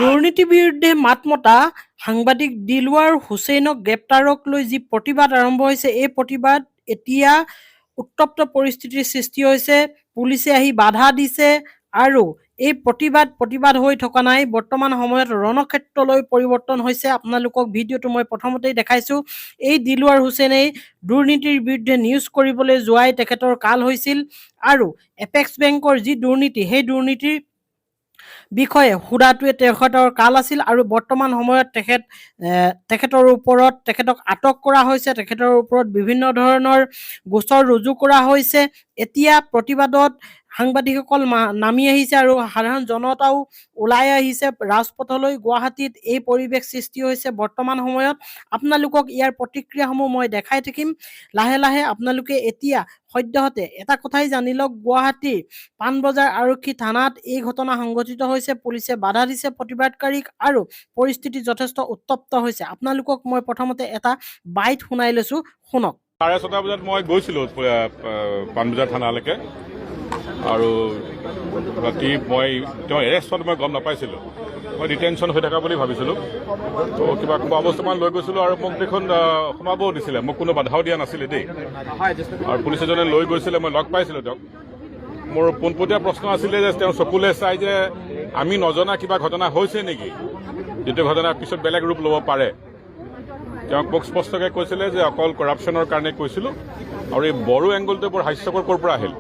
দুৰ্নীতিৰ বিৰুদ্ধে মাত মতা সাংবাদিক দিলৱাৰ হুছেইনক গ্ৰেপ্তাৰক লৈ যি প্ৰতিবাদ আৰম্ভ হৈছে, এই প্ৰতিবাদ এতিয়া উত্তপ্ত পৰিস্থিতিৰ সৃষ্টি হৈছে। পুলিচে আহি বাধা দিছে আৰু এই প্ৰতিবাদ হৈ থকা নাই। বৰ্তমান সময়ত ৰণক্ষেত্ৰলৈ পৰিৱৰ্তন হৈছে। আপোনালোকক ভিডিঅ'টো মই প্ৰথমতেই দেখাইছোঁ। এই দিলৱাৰ হুছেইনে দুৰ্নীতিৰ বিৰুদ্ধে নিউজ কৰিবলৈ যোৱাই তেখেতৰ কাল হৈছিল আৰু এপেক্স বেংকৰ যি দুৰ্নীতি, সেই দুৰ্নীতিৰ বিষয়ে সুধাটোৱে তেখেতৰ কাল আছিল আৰু বৰ্তমান সময়ত তেখেতক আটক কৰা হৈছে, তেখেতৰ ওপৰত বিভিন্ন ধৰণৰ গোচৰ ৰুজু কৰা হৈছে। এতিয়া প্ৰতিবাদত সাংবাদিকসকল নামি আহিছে আৰু সাধাৰণ জনতাও ওলাই আহিছে ৰাজপথলৈ। গুৱাহাটীত এই পৰিৱেশ সৃষ্টি হৈছে বৰ্তমান সময়ত। আপোনালোকক ইয়াৰ প্ৰতিক্ৰিয়াসমূহ মই দেখাই থাকিম লাহে লাহে। আপোনালোকে এতিয়া সদ্যহতে এটা কথাই জানি লওক, গুৱাহাটীৰ পাণবজাৰ আৰক্ষী থানাত এই ঘটনা সংঘটিত হৈছে। পুলিচে বাধা দিছে প্ৰতিবাদকাৰীক আৰু পৰিস্থিতি যথেষ্ট উত্তপ্ত হৈছে। আপোনালোকক মই প্ৰথমতে এটা বাইট শুনাই লৈছোঁ, শুনক। 6:30 বজাত মই গৈছিলোঁ পাণবজাৰ থানালৈকে আৰু ৰাতি তেওঁ এৰেষ্ট হোৱাটো মই গম নাপাইছিলোঁ। মই ডিটেনশ্যন হৈ থকা বুলি ভাবিছিলোঁ। তো কিবা খোৱা বস্তুমান লৈ গৈছিলোঁ আৰু মোক দেখোন সোমাবও দিছিলে, মোক কোনো বাধাও দিয়া নাছিলে দেই। আৰু পুলিচ এজনে লৈ গৈছিলে, মই লগ পাইছিলোঁ তেওঁক। মোৰ পোনপটীয়া প্ৰশ্ন আছিলে যে তেওঁ চকুলে চাই যে আমি নজনা কিবা ঘটনা হৈছে নেকি, যিটো ঘটনাৰ পিছত বেলেগ ৰূপ ল'ব পাৰে। তেওঁক মোক স্পষ্টকৈ কৈছিলে যে অকল কৰাপশ্যনৰ কাৰণে কৈছিলোঁ আৰু এই বড়ো এংগলটো বৰ হাস্যকৰ ক'ৰ পৰা আহিল।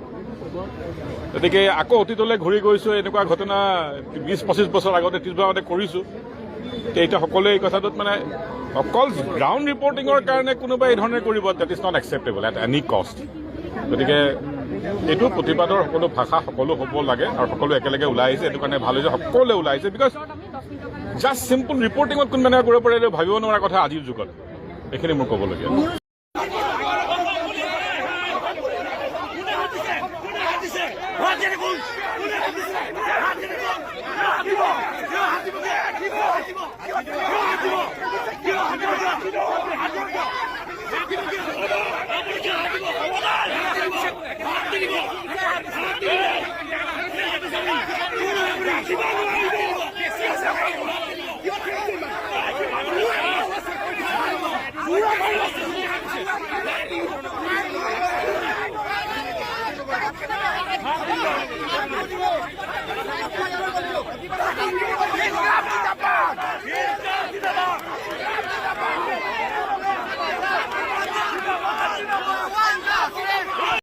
গতিকে আকৌ অতীতলৈ ঘূৰি গৈছোঁ। এনেকুৱা ঘটনা 20-25 বছৰ আগতে 30 বছৰ আগতে কৰিছোঁ। এতিয়া সকলোৱে এই কথাটোত মানে অকল গ্ৰাউণ্ড ৰিপৰ্টিঙৰ কাৰণে কোনোবাই এই ধৰণে কৰিব, that is not acceptable at any cost. গতিকে এইটো প্ৰতিবাদৰ সকলো ভাষা সকলো হ'ব লাগে আৰু সকলো একেলগে ওলাই আহিছে। এইটো কাৰণে ভাল হৈছে সকলোৱে ওলাই আহিছে, বিকজ জাষ্ট চিম্পল ৰিপৰ্টিঙত কোনোবাই কৰিব পাৰে ভাবিব নোৱাৰা কথা আজিৰ যুগত। এইখিনি মোৰ ক'বলগীয়া। You're